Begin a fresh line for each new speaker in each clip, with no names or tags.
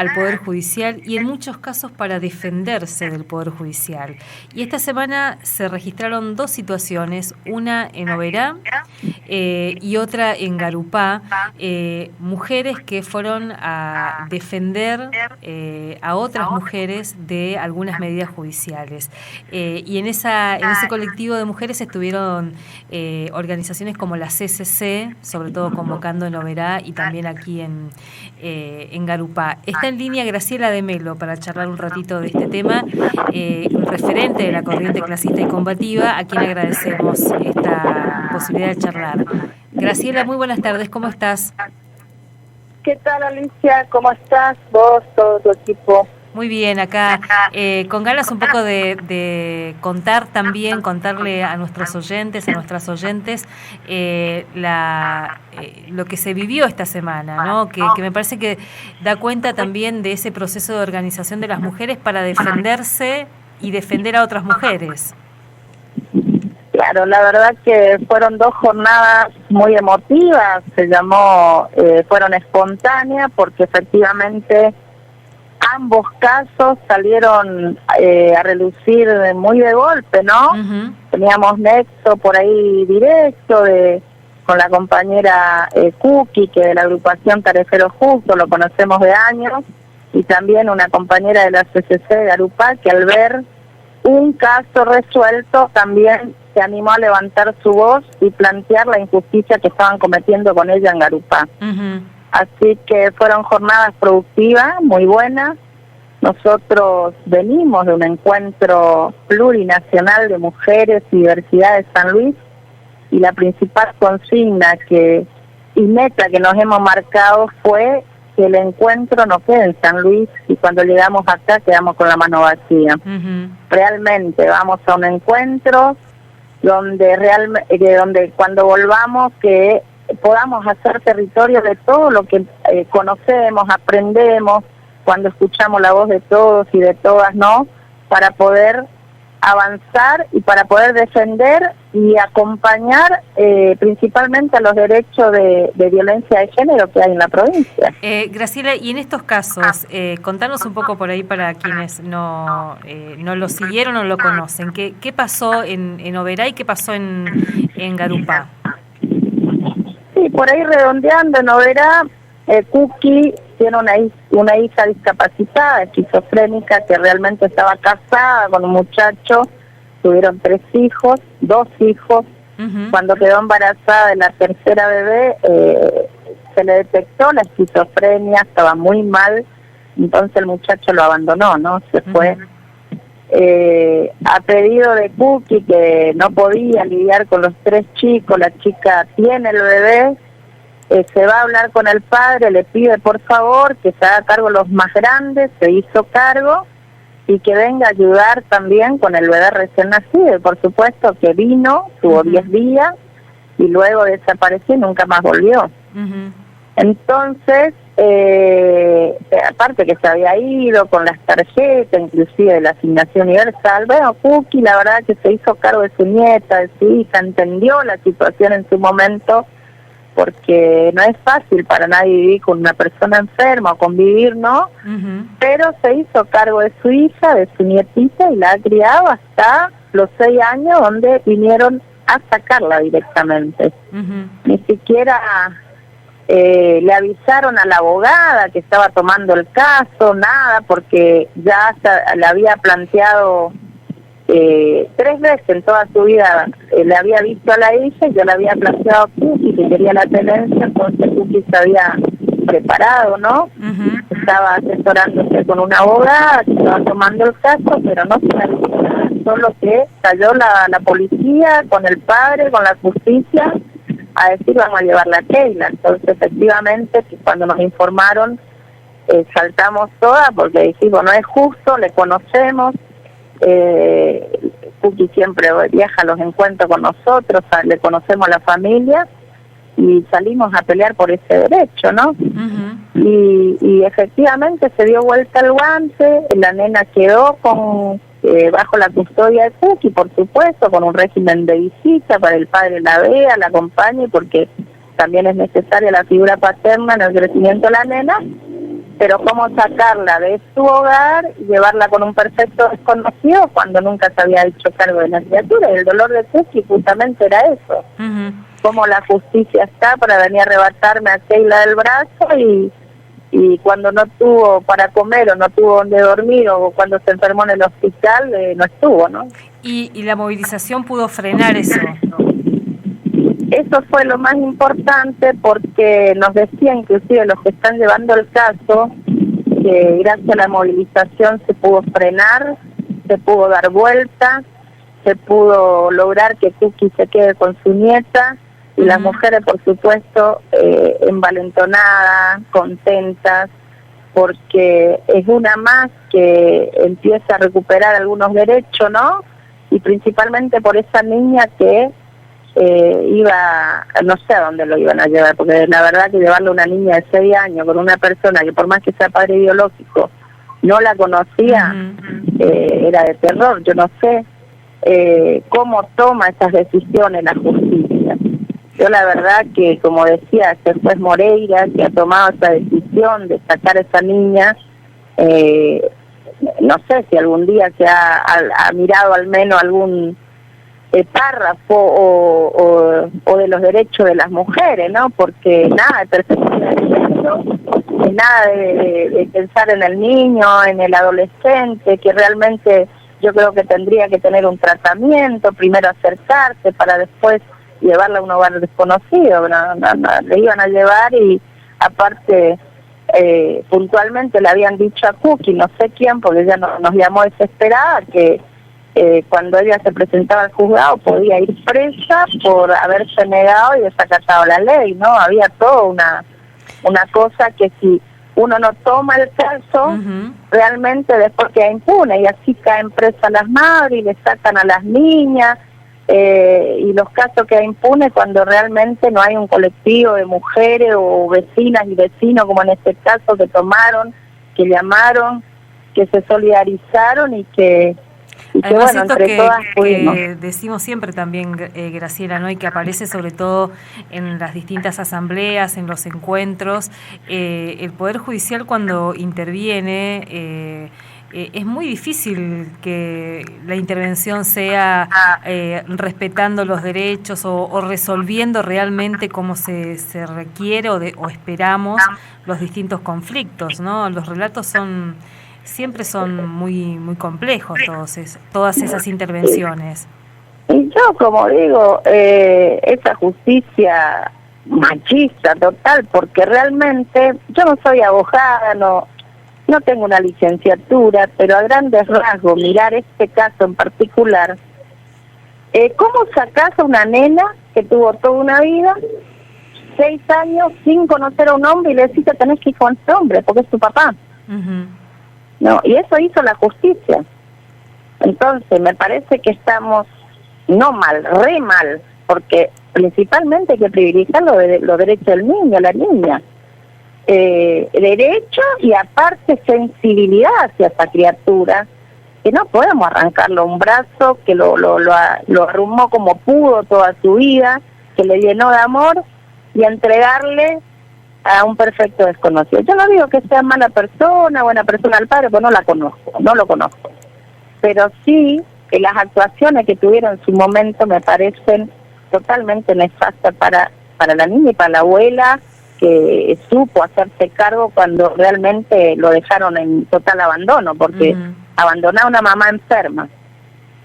al Poder Judicial y en muchos casos para defenderse del Poder Judicial. Y esta semana se registraron dos situaciones, una en Oberá y otra en Garupá, mujeres que fueron a defender a otras mujeres de algunas medidas judiciales. Y en ese colectivo de mujeres estuvieron organizaciones como la CCC, sobre todo convocando en Oberá y también aquí en Garupá. Está en línea Graciela de Melo para charlar un ratito de este tema, referente de la corriente clasista y combativa, a quien agradecemos esta posibilidad de charlar. Graciela, muy buenas tardes, ¿cómo estás?
¿Qué tal, Alicia? ¿Cómo estás? Vos, todo tu equipo.
Muy bien, acá con ganas un poco de contarle a nuestros oyentes, a nuestras oyentes, lo que se vivió esta semana, ¿no? Que me parece que da cuenta también de ese proceso de organización de las mujeres para defenderse y defender a otras mujeres.
Claro, la verdad que fueron dos jornadas muy emotivas, fueron espontáneas porque efectivamente ambos casos salieron a relucir muy de golpe, ¿no? Uh-huh. Teníamos nexo por ahí directo con la compañera Cookie, que de la agrupación Tarefero Justo, lo conocemos de años, y también una compañera de la CCC de Garupá, que al ver un caso resuelto también se animó a levantar su voz y plantear la injusticia que estaban cometiendo con ella en Garupá. Uh-huh. Así que fueron jornadas productivas, muy buenas. Nosotros venimos de un encuentro plurinacional de mujeres y diversidad de San Luis, y la principal consigna y meta que nos hemos marcado fue que el encuentro no quede en San Luis y cuando llegamos acá quedamos con la mano vacía. Uh-huh. Realmente vamos a un encuentro donde cuando volvamos que podamos hacer territorio de todo lo que conocemos, aprendemos, cuando escuchamos la voz de todos y de todas, ¿no? Para poder avanzar y para poder defender y acompañar principalmente a los derechos de violencia de género que hay en la provincia.
Graciela, y en estos casos, contanos un poco por ahí para quienes no lo siguieron o lo conocen. ¿Qué pasó en Oberá y qué pasó en Garupá?
Sí, por ahí redondeando en Oberá, Cookie tiene una hija discapacitada, esquizofrénica, que realmente estaba casada con un muchacho, tuvieron 2 hijos. Uh-huh. Cuando quedó embarazada de la tercera bebé, se le detectó la esquizofrenia, estaba muy mal, entonces el muchacho lo abandonó, ¿no? Se fue. A pedido de Cookie, que no podía lidiar con los 3 chicos, la chica tiene el bebé, se va a hablar con el padre, le pide por favor que se haga cargo los más grandes, se hizo cargo, y que venga a ayudar también con el bebé recién nacido. Y por supuesto que vino, tuvo 10 días, y luego desapareció y nunca más volvió. Uh-huh. Entonces, aparte que se había ido con las tarjetas, inclusive de la asignación universal, bueno, Cookie la verdad que se hizo cargo de su nieta, de su hija, entendió la situación en su momento, porque no es fácil para nadie vivir con una persona enferma o convivir, ¿no? Uh-huh. Pero se hizo cargo de su hija, de su nietita, y la ha criado hasta los 6 años, donde vinieron a sacarla directamente. Uh-huh. Ni siquiera le avisaron a la abogada que estaba tomando el caso, nada, porque ya le había planteado 3 veces en toda su vida, le había visto a la hija y yo le había planteado a Cookie que quería la tenencia, entonces Cookie se había preparado, ¿no? Uh-huh. Estaba asesorándose con una abogada que estaba tomando el caso, pero no se había visto nada, solo que cayó la policía con el padre, con la justicia, a decir vamos a llevarla a Keila. Entonces efectivamente que cuando nos informaron saltamos todas porque dijimos no es justo, le conocemos. Cookie siempre viaja a los encuentros con nosotros, le conocemos a la familia y salimos a pelear por ese derecho, ¿no? Uh-huh. Y efectivamente se dio vuelta el guante, la nena quedó bajo la custodia de Cookie, por supuesto, con un régimen de visita para el padre la vea, la acompañe, porque también es necesaria la figura paterna en el crecimiento de la nena, pero cómo sacarla de su hogar y llevarla con un perfecto desconocido cuando nunca se había hecho cargo de la criatura. Y el dolor de Cookie justamente era eso. Cómo la justicia está para venir a arrebatarme a Keila del brazo y cuando no tuvo para comer o no tuvo donde dormir o cuando se enfermó en el hospital, no estuvo, ¿no?
Y la movilización pudo frenar eso.
Eso fue lo más importante porque nos decían, inclusive los que están llevando el caso, que gracias a la movilización se pudo frenar, se pudo dar vuelta, se pudo lograr que Cookie se quede con su nieta y las mujeres, por supuesto, envalentonadas, contentas, porque es una más que empieza a recuperar algunos derechos, ¿no? Y principalmente por esa niña que iba, no sé a dónde lo iban a llevar, porque la verdad que llevarle a una niña de 6 años con una persona que por más que sea padre biológico no la conocía, era de terror. Yo no sé cómo toma esas decisiones la justicia. Yo la verdad que, como decía este juez Moreira, que ha tomado esa decisión de sacar a esa niña, no sé si algún día se ha mirado al menos algún párrafo o de los derechos de las mujeres, ¿no? Porque nada de perspectiva de derecho, nada de pensar en el niño, en el adolescente, que realmente yo creo que tendría que tener un tratamiento, primero acercarse para después llevarla a un hogar desconocido. Le iban a llevar y aparte puntualmente le habían dicho a Cookie, no sé quién, porque ella nos llamó desesperada, que cuando ella se presentaba al juzgado podía ir presa por haberse negado y desacatado la ley, ¿no? Había toda una cosa que si uno no toma el caso, realmente después queda impune, y así caen presas las madres y le sacan a las niñas, y los casos quedan impunes cuando realmente no hay un colectivo de mujeres o vecinas y vecinos, como en este caso, que tomaron, que llamaron, que se solidarizaron y que
además,
bueno,
esto
entre todas pudimos.
que decimos siempre también, Graciela, ¿no? Y que aparece sobre todo en las distintas asambleas, en los encuentros, el Poder Judicial cuando interviene, es muy difícil que la intervención sea respetando los derechos o resolviendo realmente como se requiere o esperamos los distintos conflictos, ¿no? Los relatos siempre son muy complejos, todas esas intervenciones.
Y yo, como digo, esa justicia machista total, porque realmente yo no soy abogada, no tengo una licenciatura, pero a grandes rasgos, mirar este caso en particular, ¿cómo sacás a una nena que tuvo toda una vida, 6 años, sin conocer a un hombre y le decís que tenés que ir con ese hombre, porque es tu papá? No, y eso hizo la justicia. Entonces, me parece que estamos, no mal, re mal, porque principalmente hay que privilegiar los derechos del niño, la niña. Derecho y aparte sensibilidad hacia esa criatura, que no podemos arrancarle un brazo, que lo arrumó como pudo toda su vida, que le llenó de amor, y entregarle a un perfecto desconocido. Yo no digo que sea mala persona, buena persona al padre, pues no lo conozco. Pero sí que las actuaciones que tuvieron en su momento me parecen totalmente nefastas para la niña y para la abuela, que supo hacerse cargo cuando realmente lo dejaron en total abandono, porque abandonar a una mamá enferma,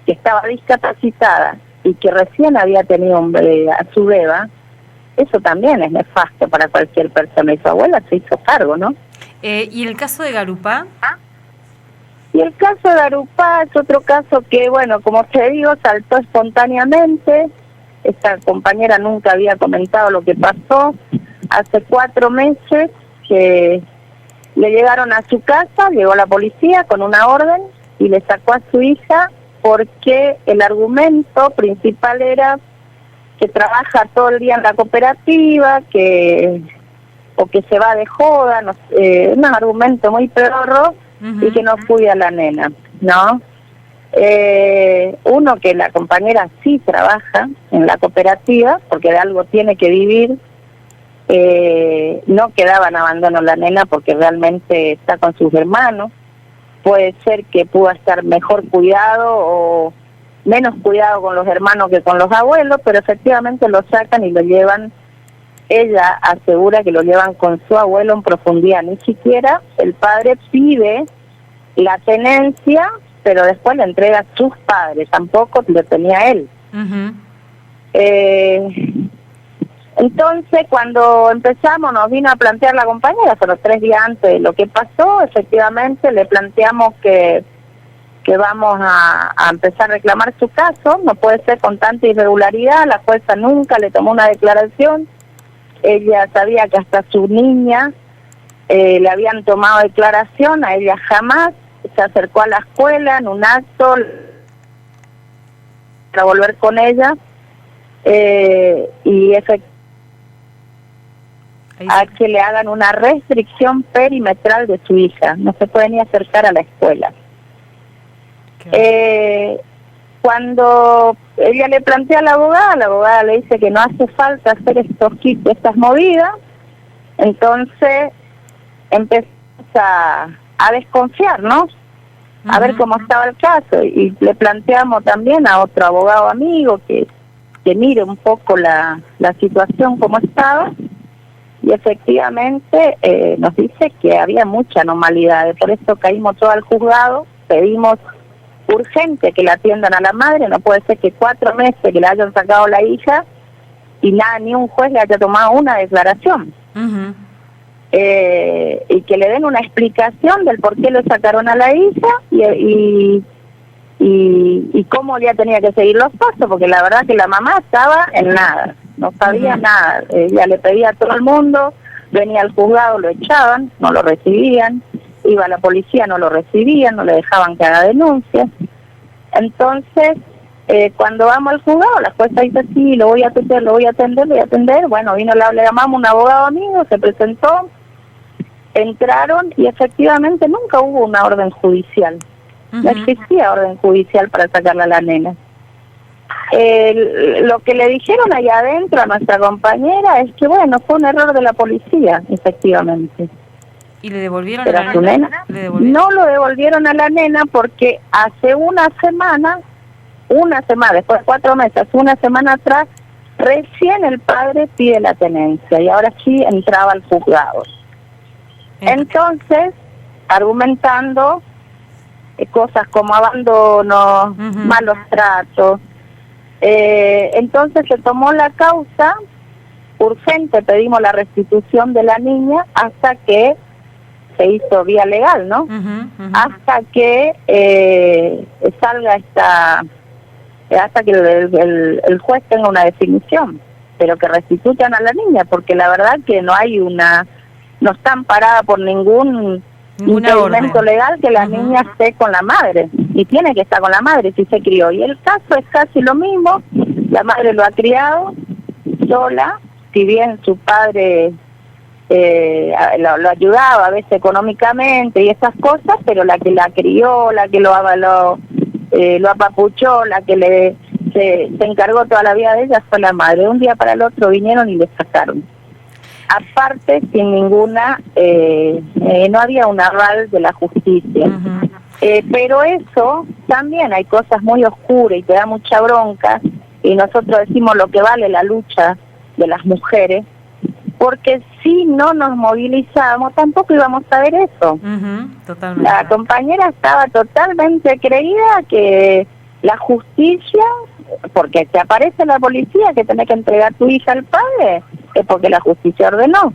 que estaba discapacitada y que recién había tenido a su beba, eso también es nefasto para cualquier persona, y su abuela se hizo cargo, ¿no?
¿Y el caso de Garupá?
Y el caso de Garupá es otro caso que, bueno, como te digo, saltó espontáneamente. Esta compañera nunca había comentado lo que pasó. Hace 4 meses que le llegaron a su casa, llegó la policía con una orden y le sacó a su hija, porque el argumento principal era que trabaja todo el día en la cooperativa, o que se va de joda, un argumento muy pedorro, y que no cuida a la nena, ¿no? Uno, que la compañera sí trabaja en la cooperativa, porque de algo tiene que vivir, no quedaba en abandono la nena porque realmente está con sus hermanos. Puede ser que pudo estar mejor cuidado o menos cuidado con los hermanos que con los abuelos, pero efectivamente lo sacan y lo llevan. Ella asegura que lo llevan con su abuelo en profundidad. Ni siquiera el padre pide la tenencia, pero después le entrega a sus padres, tampoco lo tenía él.
Uh-huh.
Entonces, cuando empezamos, nos vino a plantear la compañera, fueron 3 días antes de lo que pasó, efectivamente le planteamos que vamos a empezar a reclamar su caso, no puede ser con tanta irregularidad, la jueza nunca le tomó una declaración, ella sabía que hasta su niña le habían tomado declaración, a ella jamás, se acercó a la escuela en un acto para volver con ella, y efectivamente a que le hagan una restricción perimetral de su hija, no se puede ni acercar a la escuela. Cuando ella le plantea a la abogada le dice que no hace falta hacer estas movidas, entonces empezamos a desconfiar, ¿no? A ver cómo estaba el caso, y le planteamos también a otro abogado amigo que mire un poco la situación como estaba, y efectivamente nos dice que había mucha anormalidad, por eso caímos todo al juzgado, pedimos urgente que la atiendan a la madre, no puede ser que 4 meses que le hayan sacado la hija y nada, ni un juez le haya tomado una declaración.
Uh-huh.
Y que le den una explicación del por qué le sacaron a la hija y cómo ya tenía que seguir los pasos, porque la verdad que la mamá estaba en nada, no sabía nada, ella le pedía a todo el mundo, venía al juzgado, lo echaban, no lo recibían, iba a la policía, no lo recibían, no le dejaban que haga denuncias. Entonces, cuando vamos al juzgado, la jueza dice, sí, lo voy a atender, bueno, le llamamos un abogado amigo, se presentó, entraron y efectivamente nunca hubo una orden judicial. No existía orden judicial para sacarla a la nena. Lo que le dijeron allá adentro a nuestra compañera es que, bueno, fue un error de la policía, efectivamente.
¿Y le devolvieron
pero
a la nena?
No lo devolvieron a la nena porque hace una semana, después de 4 meses, una semana atrás, recién el padre pide la tenencia y ahora sí entraba al juzgado. Entonces, argumentando cosas como abandono, malos tratos, entonces se tomó la causa, urgente pedimos la restitución de la niña hasta que se hizo vía legal, ¿no? Hasta que salga hasta que el juez tenga una definición, pero que restituyan a la niña, porque la verdad que no está amparada por ningún impedimento legal que la niña esté con la madre, y tiene que estar con la madre si se crió, y el caso es casi lo mismo, la madre lo ha criado sola, si bien su padre lo ayudaba a veces económicamente y esas cosas, pero la que la crió, la que lo apapuchó, la que se encargó toda la vida de ella fue la madre. De un día para el otro vinieron y le sacaron. Aparte, sin ninguna, no había un aval de la justicia. Pero eso, también hay cosas muy oscuras y te da mucha bronca, y nosotros decimos lo que vale la lucha de las mujeres, porque si no nos movilizamos tampoco íbamos a ver eso.
Totalmente.
La compañera estaba totalmente creída que la justicia, porque te aparece la policía que tenés que entregar tu hija al padre, es porque la justicia ordenó.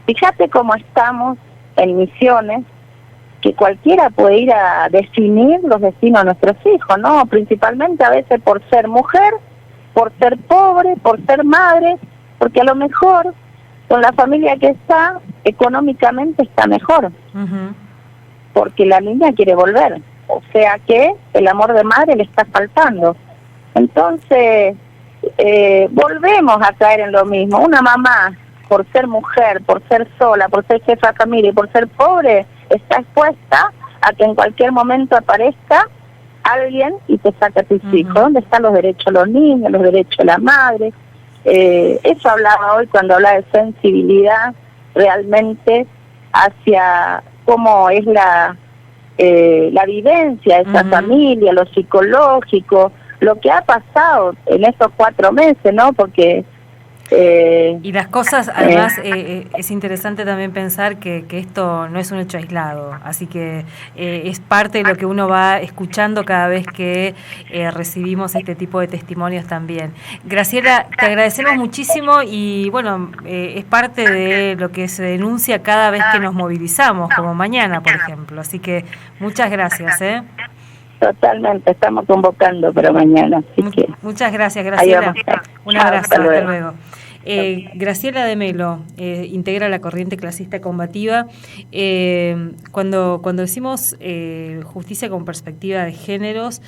Fíjate cómo estamos en Misiones, que cualquiera puede ir a definir los destinos de nuestros hijos, ¿no? Principalmente a veces por ser mujer, por ser pobre, por ser madre, porque a lo mejor con la familia que está, económicamente está mejor, porque la niña quiere volver, o sea que el amor de madre le está faltando. Entonces, volvemos a caer en lo mismo. Una mamá, por ser mujer, por ser sola, por ser jefa de familia y por ser pobre, está expuesta a que en cualquier momento aparezca alguien y te saque a tus hijos. ¿Dónde están los derechos de los niños, los derechos de la madre? Eso hablaba hoy cuando hablaba de sensibilidad realmente hacia cómo es la vivencia de esa familia, lo psicológico, lo que ha pasado en estos 4 meses, ¿no? Porque
y las cosas, además, es interesante también pensar que esto no es un hecho aislado, así que es parte de lo que uno va escuchando cada vez que recibimos este tipo de testimonios también. Graciela, te agradecemos muchísimo y bueno, es parte de lo que se denuncia cada vez que nos movilizamos, como mañana, por ejemplo, así que muchas gracias.
Totalmente, estamos convocando para mañana. Así que
muchas gracias, Graciela. Un abrazo, hasta luego. Graciela de Melo integra la corriente clasista combativa. Cuando decimos justicia con perspectiva de géneros,